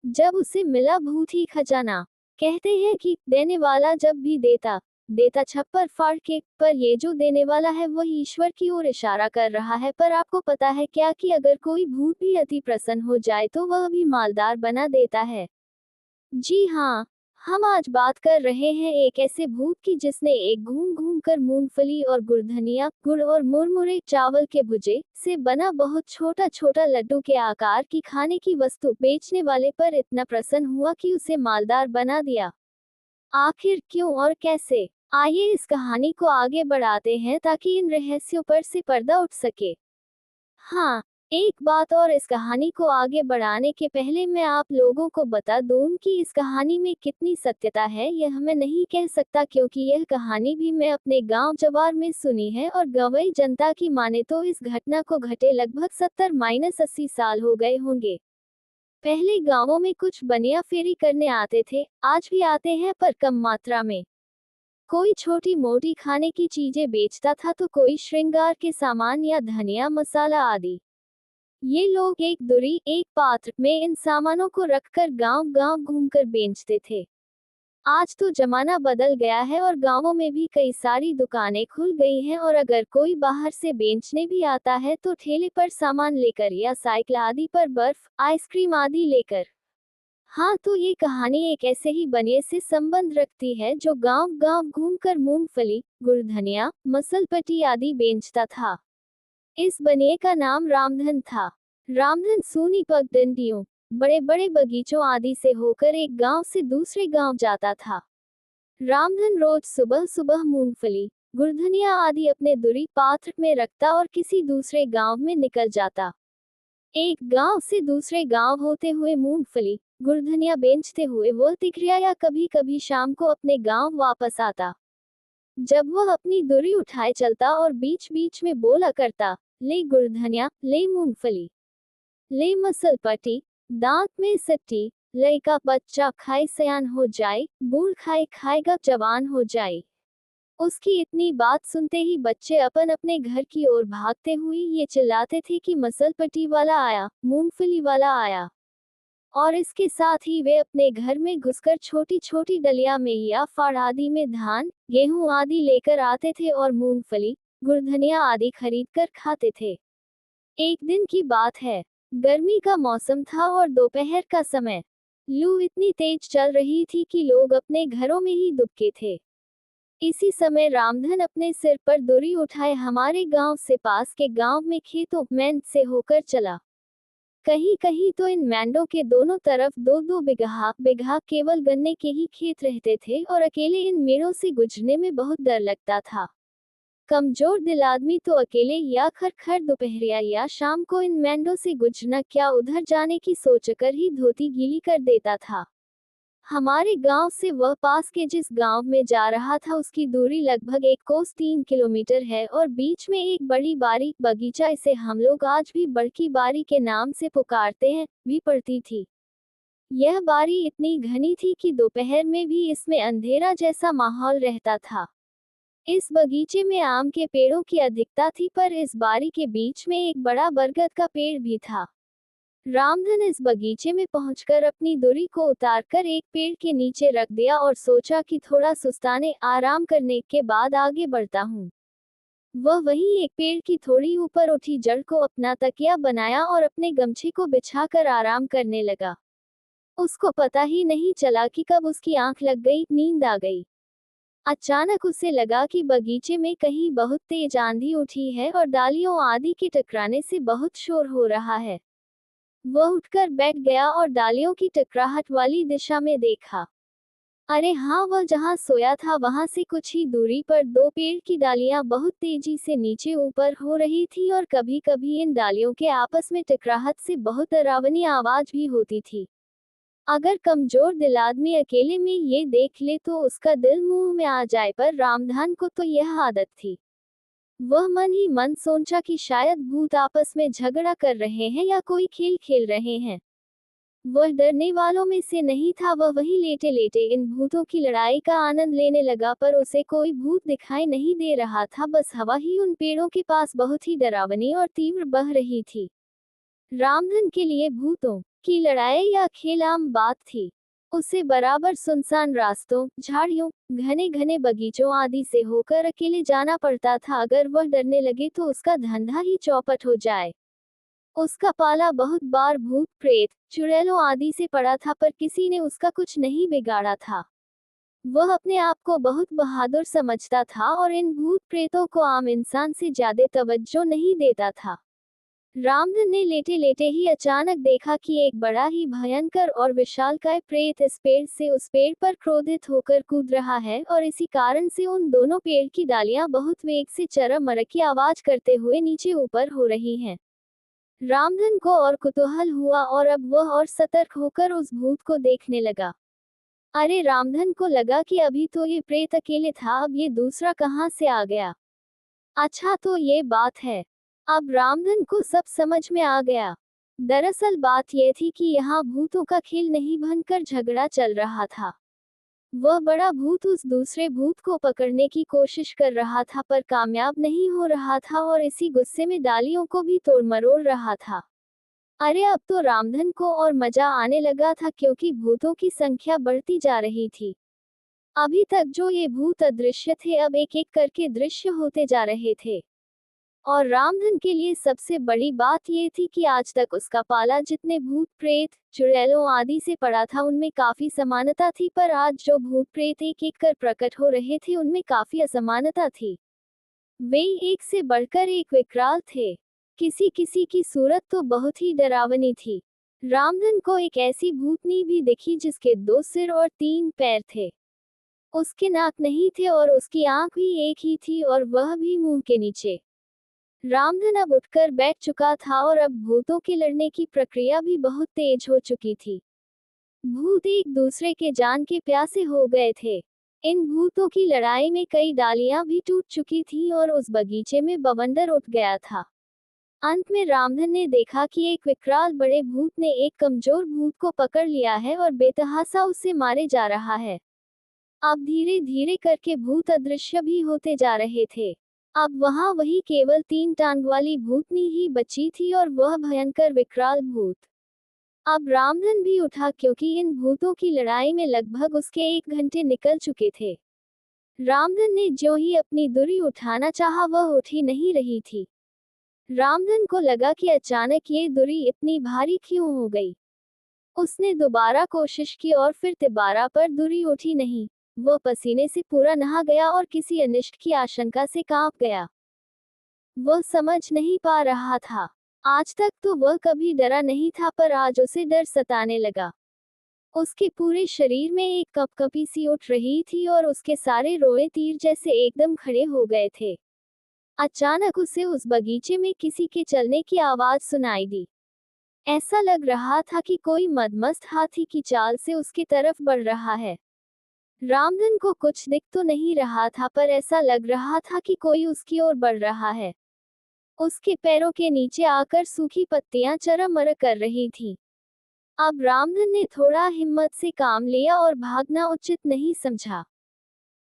जब उसे मिला भूत ही खजाना। कहते हैं कि देने वाला जब भी देता देता छप्पर फाड़ के, पर ये जो देने वाला है वह ईश्वर की ओर इशारा कर रहा है। पर आपको पता है क्या कि अगर कोई भूत भी अति प्रसन्न हो जाए तो वह भी मालदार बना देता है। जी हाँ, हम आज बात कर रहे हैं एक ऐसे भूत की जिसने एक घूम घूम कर मूंगफली और गुड़धनिया, गुड़ और मुरमुरे चावल के भुजे से बना बहुत छोटा छोटा लड्डू के आकार की खाने की वस्तु बेचने वाले पर इतना प्रसन्न हुआ कि उसे मालदार बना दिया। आखिर क्यों और कैसे? आइए इस कहानी को आगे बढ़ाते हैं ताकि इन रहस्यों पर से पर्दा उठ सके। हाँ, एक बात और, इस कहानी को आगे बढ़ाने के पहले मैं आप लोगों को बता दूं कि इस कहानी में कितनी सत्यता है यह मैं नहीं कह सकता, क्योंकि यह कहानी भी मैं अपने गांव जवार में सुनी है और गंवई जनता की माने तो इस घटना को घटे लगभग 70-80 साल हो गए होंगे। पहले गांवों में कुछ बनिया फेरी करने आते थे, आज भी आते हैं पर कम मात्रा में। कोई छोटी मोटी खाने की चीजें बेचता था तो कोई श्रृंगार के सामान या धनिया मसाला आदि। ये लोग एक दूरी एक पात्र में इन सामानों को रखकर गांव गांव घूमकर बेचते थे। आज तो जमाना बदल गया है और गांवों में भी कई सारी दुकानें खुल गई हैं, और अगर कोई बाहर से बेचने भी आता है तो ठेले पर सामान लेकर या साइकिल आदि पर बर्फ, आइसक्रीम आदि लेकर। हाँ, तो ये कहानी एक ऐसे ही बनिए से संबंध रखती है जो गांव गांव घूमकर मूंगफली, गुड़, धनिया, मसलपट्टी आदि बेचता था। इस बनिए का नाम रामधन था। रामधन सूनी पगडंडियों, बड़े बड़े बगीचों आदि से होकर एक गांव से दूसरे गांव जाता था। रामधन रोज सुबह सुबह मूंगफली, गुड़धनिया आदि अपने दूरी पात्र में रखता और किसी दूसरे गांव में निकल जाता। एक गांव से दूसरे गांव होते हुए मूंगफली, गुड़धनिया बेचते हुए वह तिकरिया या कभी कभी शाम को अपने गांव वापस आता। जब वह अपनी दूरी उठाए चलता और बीच बीच में बोला करता, ले गुड़धनिया, ले मूंगफली, ले मसलपट्टी, दांत में सट्टी, लड़का बच्चा खाए सयान हो जाए, बूढ़ खाए खाएगा जवान हो जाए। उसकी इतनी बात सुनते ही बच्चे अपन अपने घर की ओर भागते हुए ये चिल्लाते थे कि मसलपट्टी वाला आया, मूंगफली वाला आया। और इसके साथ ही वे अपने घर में घुसकर छोटी छोटी डलिया में या फाड़ आदि में धान, गेहूं आदि लेकर आते थे और मूंगफली, गुड़धनिया आदि खरीद कर खाते थे। एक दिन की बात है, गर्मी का मौसम था और दोपहर का समय। लू इतनी तेज चल रही थी कि लोग अपने घरों में ही दुबके थे। इसी समय रामधन अपने सिर पर दूरी उठाए हमारे गांव से पास के गांव में खेतों में से होकर चला। कहीं कहीं तो इन मैंडों के दोनों तरफ दो दो बिगहा बिगहा केवल गन्ने के ही खेत रहते थे और अकेले इन मेड़ों से गुजरने में बहुत डर लगता था। कमजोर दिल आदमी तो अकेले या खर खर दोपहरिया या शाम को इन मैंडों से गुजरना क्या उधर जाने की सोचकर ही धोती गीली कर देता था। हमारे गांव से वह पास के जिस गांव में जा रहा था उसकी दूरी लगभग 1 कोस 3 किलोमीटर है और बीच में एक बड़ी बारी बगीचा, इसे हम लोग आज भी बड़की बारी के नाम से पुकारते हैं, भी पड़ती थी। यह बारी इतनी घनी थी कि दोपहर में भी इसमें अंधेरा जैसा माहौल रहता था। इस बगीचे में आम के पेड़ों की अधिकता थी, पर इस बारी के बीच में एक बड़ा बरगद का पेड़ भी था। रामधन इस बगीचे में पहुंचकर अपनी दूरी को उतारकर एक पेड़ के नीचे रख दिया और सोचा कि थोड़ा सुस्ताने आराम करने के बाद आगे बढ़ता हूँ। वह वहीं एक पेड़ की थोड़ी ऊपर उठी जड़ को अपना तकिया बनाया और अपने गमछे को बिछाकर आराम करने लगा। उसको पता ही नहीं चला कि कब उसकी आंख लग गई, नींद आ गई। अचानक उसे लगा कि बगीचे में कहीं बहुत तेज आंधी उठी है और डालियों आदि के टकराने से बहुत शोर हो रहा है। वह उठकर बैठ गया और डालियों की टकराहट वाली दिशा में देखा। अरे हाँ, वह जहाँ सोया था वहां से कुछ ही दूरी पर दो पेड़ की डालियां बहुत तेजी से नीचे ऊपर हो रही थी और कभी कभी इन डालियों के आपस में टकराहट से बहुत डरावनी आवाज भी होती थी। अगर कमजोर दिल आदमी अकेले में ये देख ले तो उसका दिल मुंह में आ जाए, पर रामधन को तो यह आदत थी। वह मन ही मन सोचा कि शायद भूत आपस में झगड़ा कर रहे हैं या कोई खेल खेल रहे हैं। वह डरने वालों में से नहीं था, वह वहीं लेटे लेटे इन भूतों की लड़ाई का आनंद लेने लगा, पर उसे कोई भूत दिखाई नहीं दे रहा था, बस हवा ही उन पेड़ों के पास बहुत ही डरावनी और तीव्र बह रही थी। रामधन के लिए भूतों की लड़ाई या खेल आम बात थी। उसे बराबर सुनसान रास्तों, झाड़ियों, घने घने बगीचों आदि से होकर अकेले जाना पड़ता था। अगर वह डरने लगे तो उसका धंधा ही चौपट हो जाए। उसका पाला बहुत बार भूत प्रेत, चुड़ैलों आदि से पड़ा था, पर किसी ने उसका कुछ नहीं बिगाड़ा था। वह अपने आप को बहुत बहादुर समझता था और इन भूत प्रेतों को आम इंसान से ज्यादा तवज्जो नहीं देता था। रामधन ने लेटे लेटे ही अचानक देखा कि एक बड़ा ही भयंकर और विशालकाय प्रेत इस पेड़ से उस पेड़ पर क्रोधित होकर कूद रहा है, और इसी कारण से उन दोनों पेड़ की डालियां बहुत वेग से चरमर की आवाज करते हुए नीचे ऊपर हो रही हैं। रामधन को और कुतूहल हुआ और अब वह और सतर्क होकर उस भूत को देखने लगा। अरे, रामधन को लगा कि अभी तो ये प्रेत अकेले था, अब ये दूसरा कहाँ से आ गया। अच्छा, तो ये बात है। अब रामधन को सब समझ में आ गया। दरअसल बात यह थी कि यहाँ भूतों का खेल नहीं बनकर झगड़ा चल रहा था। वह बड़ा भूत उस दूसरे भूत को पकड़ने की कोशिश कर रहा था, पर कामयाब नहीं हो रहा था और इसी गुस्से में डालियों को भी तोड़ मरोड़ रहा था। अरे, अब तो रामधन को और मजा आने लगा था, क्योंकि भूतों की संख्या बढ़ती जा रही थी। अभी तक जो ये भूत अदृश्य थे, अब एक एक करके दृश्य होते जा रहे थे। और रामधन के लिए सबसे बड़ी बात यह थी कि आज तक उसका पाला जितने भूत प्रेत, चुड़ैलों आदि से पड़ा था, उनमें काफी समानता थी, पर आज जो भूत प्रेत एक एक कर प्रकट हो रहे थे, उनमें काफी असमानता थी। वे एक से बढ़कर एक विकराल थे। किसी किसी की सूरत तो बहुत ही डरावनी थी। रामधन को एक ऐसी भूतनी भी दिखी जिसके 2 सिर और 3 पैर थे। उसके नाक नहीं थे और उसकी आंख भी एक ही थी, और वह भी मुंह के नीचे। रामधन अब उठकर बैठ चुका था और अब भूतों के लड़ने की प्रक्रिया भी बहुत तेज हो चुकी थी। भूत एक दूसरे के जान के प्यासे हो गए थे। इन भूतों की लड़ाई में कई डालियां भी टूट चुकी थीं और उस बगीचे में बवंडर उठ गया था। अंत में रामधन ने देखा कि एक विकराल बड़े भूत ने एक कमजोर भूत को पकड़ लिया है और बेतहासा उससे मारे जा रहा है। अब धीरे धीरे करके भूत अदृश्य भी होते जा रहे थे। अब वहां वही केवल 3 टांग वाली भूतनी ही बची थी, और वह भयंकर विकराल भूत। अब रामधन भी उठा, क्योंकि इन भूतों की लड़ाई में लगभग उसके 1 घंटे निकल चुके थे। रामधन ने ज्यों ही अपनी दूरी उठाना चाहा, वह उठ ही नहीं रही थी। रामधन को लगा कि अचानक ये दूरी इतनी भारी क्यों हो गई। उसने दोबारा कोशिश की और फिर तिबारा, पर दूरी उठी नहीं। वह पसीने से पूरा नहा गया और किसी अनिष्ट की आशंका से कांप गया। वह समझ नहीं पा रहा था। आज तक तो वह कभी डरा नहीं था, पर आज उसे डर सताने लगा। उसके पूरे शरीर में एक कपकपी सी उठ रही थी और उसके सारे रोए तीर जैसे एकदम खड़े हो गए थे। अचानक उसे उस बगीचे में किसी के चलने की आवाज सुनाई दी। ऐसा लग रहा था कि कोई मदमस्त हाथी की चाल से उसकी तरफ बढ़ रहा है। रामधन को कुछ दिख तो नहीं रहा था, पर ऐसा लग रहा था कि कोई उसकी ओर बढ़ रहा है। उसके पैरों के नीचे आकर सूखी पत्तियां चरमर कर रही थीं। अब रामधन ने थोड़ा हिम्मत से काम लिया और भागना उचित नहीं समझा।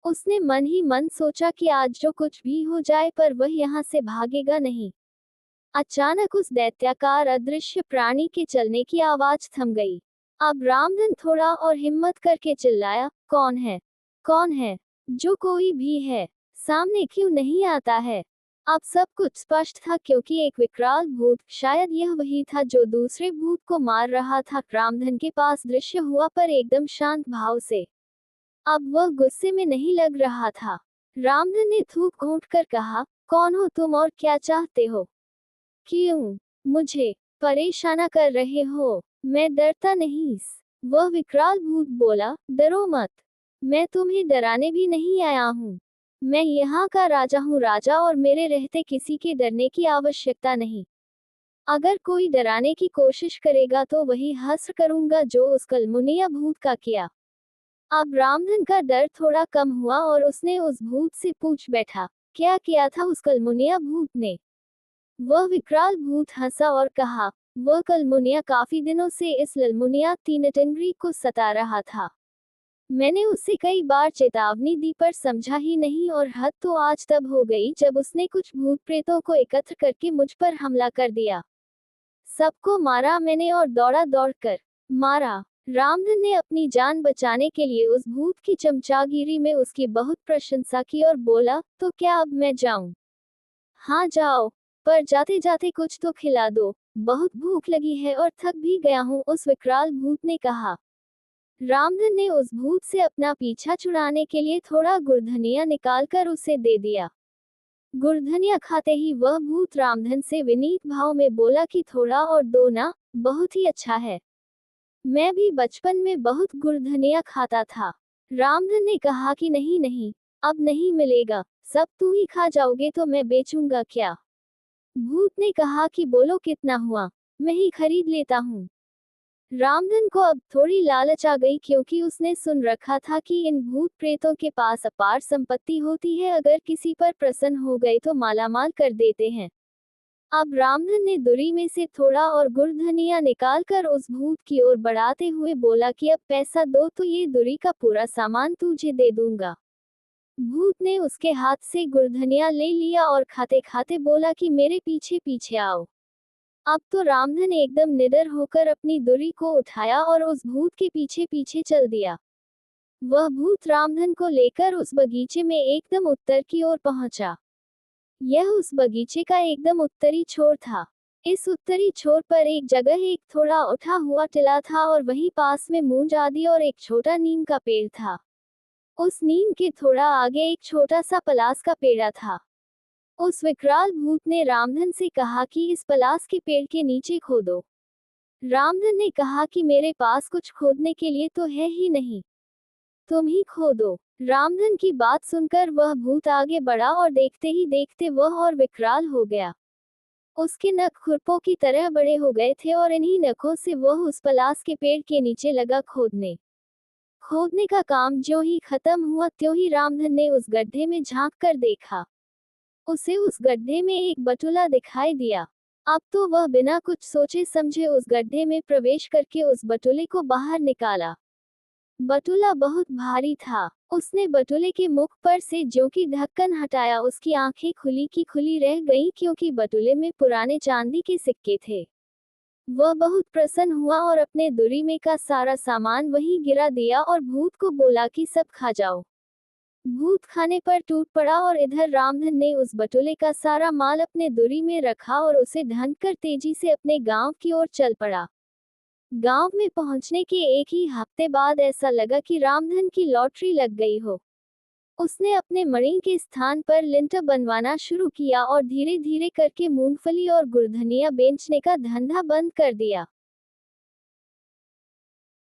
उसने मन ही मन सोचा कि आज जो कुछ भी हो जाए, पर वह यहाँ से भागेगा नहीं। अचानक उस दैत्याकार अदृश्य प्राणी के चलने की आवाज थम गई। अब रामधन थोड़ा और हिम्मत करके चिल्लाया, कौन है? कौन है? जो कोई भी है, सामने क्यों नहीं आता है? अब सब कुछ स्पष्ट था, क्योंकि एक विकराल भूत, शायद यह वही था जो दूसरे भूत को मार रहा था, रामधन के पास दृश्य हुआ, पर एकदम शांत भाव से। अब वह गुस्से में नहीं लग रहा था। रामधन ने थूक घोंट कर कहा, कौन हो तुम और क्या चाहते हो? क्यों मुझे परेशान कर रहे हो? मैं डरता नहीं। वह विकराल भूत बोला, डरो मत। मैं तुम्हें डराने भी नहीं आया हूँ। मैं यहाँ का राजा हूँ, राजा, और मेरे रहते किसी के डरने की आवश्यकता नहीं। अगर कोई डराने की कोशिश करेगा तो वही हश्र करूंगा जो उस कलमुनिया भूत का किया। अब रामधन का डर थोड़ा कम हुआ और उसने उस भूत से पूछ बैठा, क्या किया था उस कलमुनिया भूत ने? वह विकराल भूत हंसा और कहा, वह कलमुनिया काफी दिनों से इस ललमुनिया तीनटंगरी को सता रहा था। मैंने उससे कई बार चेतावनी दी, पर समझा ही नहीं, और हद तो आज तब हो गई जब उसने कुछ भूत प्रेतों को एकत्र करके मुझ पर हमला कर दिया। सबको मारा मैंने और दौड़ा दौड़कर मारा। रामधन ने अपनी जान बचाने के लिए उस भूत की चमचागिरी में उसकी बहुत प्रशंसा की और बोला, तो क्या अब मैं जाऊं? हाँ जाओ, पर जाते जाते कुछ तो खिला दो, बहुत भूख लगी है और थक भी गया हूँ, उस विकराल भूत ने कहा। रामधन ने उस भूत से अपना पीछा छुड़ाने के लिए थोड़ा गुड़धनिया निकालकर उसे दे दिया। गुड़धनिया खाते ही वह भूत रामधन से विनीत भाव में बोला कि थोड़ा और दो ना, बहुत ही अच्छा है। मैं भी बचपन में बहुत गुड़धनिया खाता था। रामधन ने कहा कि नहीं नहीं, अब नहीं मिलेगा, सब तू ही खा जाओगे तो मैं बेचूंगा क्या? भूत ने कहा कि बोलो कितना हुआ, मैं ही खरीद लेता हूँ। रामधन को अब थोड़ी लालच आ गई क्योंकि उसने सुन रखा था कि इन भूत प्रेतों के पास अपार संपत्ति होती है, अगर किसी पर प्रसन्न हो गए तो मालामाल कर देते हैं। अब रामधन ने दुरी में से थोड़ा और गुड़धनिया निकालकर उस भूत की ओर बढ़ाते हुए बोला कि अब पैसा दो तो ये दुरी का पूरा सामान तुझे दे दूंगा। भूत ने उसके हाथ से गुड़धनिया ले लिया और खाते खाते बोला कि मेरे पीछे पीछे आओ। अब तो रामधन एकदम निडर होकर अपनी दुरी को उठाया और उस भूत के पीछे पीछे चल दिया। वह भूत रामधन को लेकर उस बगीचे में एकदम उत्तर की ओर पहुंचा। यह उस बगीचे का एकदम उत्तरी छोर था। इस उत्तरी छोर पर एक जगह एक थोड़ा उठा हुआ टिला था और वहीं पास में मूंज आदि और एक छोटा नीम का पेड़ था। उस नीम के थोड़ा आगे एक छोटा सा पलास का पेड़ा था। उस विकराल भूत ने रामधन से कहा कि इस पलास के पेड़ के नीचे खोदो। रामधन ने कहा कि मेरे पास कुछ खोदने के लिए तो है ही नहीं, तुम ही खोदो। रामधन की बात सुनकर वह भूत आगे बढ़ा और देखते ही देखते वह और विकराल हो गया। उसके नख खुरपों की तरह बड़े हो गए थे और इन्हीं नखों से वह उस पलास के पेड़ के नीचे लगा खोदने। खोदने का काम ज्यों ही खत्म हुआ त्यों ही रामधन ने उस गड्ढे में झांक कर देखा। उसे उस गड्ढे में एक बटुला दिखाई दिया। अब तो वह बिना कुछ सोचे समझे उस गड्ढे में प्रवेश करके उस बटुले को बाहर निकाला। बटुला बहुत भारी था। उसने बटुले के मुख पर से ज्यों की ढक्कन हटाया, उसकी आंखें खुली की खुली रह गईं क्योंकि बटुले में पुराने चांदी के सिक्के थे। वह बहुत प्रसन्न हुआ और अपने दुरी में का सारा सामान वहीं गिरा दिया और भूत को बोला कि सब खा जाओ। भूत खाने पर टूट पड़ा और इधर रामधन ने उस बटुले का सारा माल अपने दुरी में रखा और उसे ढंढकर तेजी से अपने गांव की ओर चल पड़ा। गांव में पहुंचने के एक ही हफ्ते बाद ऐसा लगा कि रामधन की लॉटरी लग गई हो। उसने अपने मणि के स्थान पर लिंटर बनवाना शुरू किया और धीरे धीरे करके मूंगफली और गुड़धनिया बेचने का धंधा बंद कर दिया।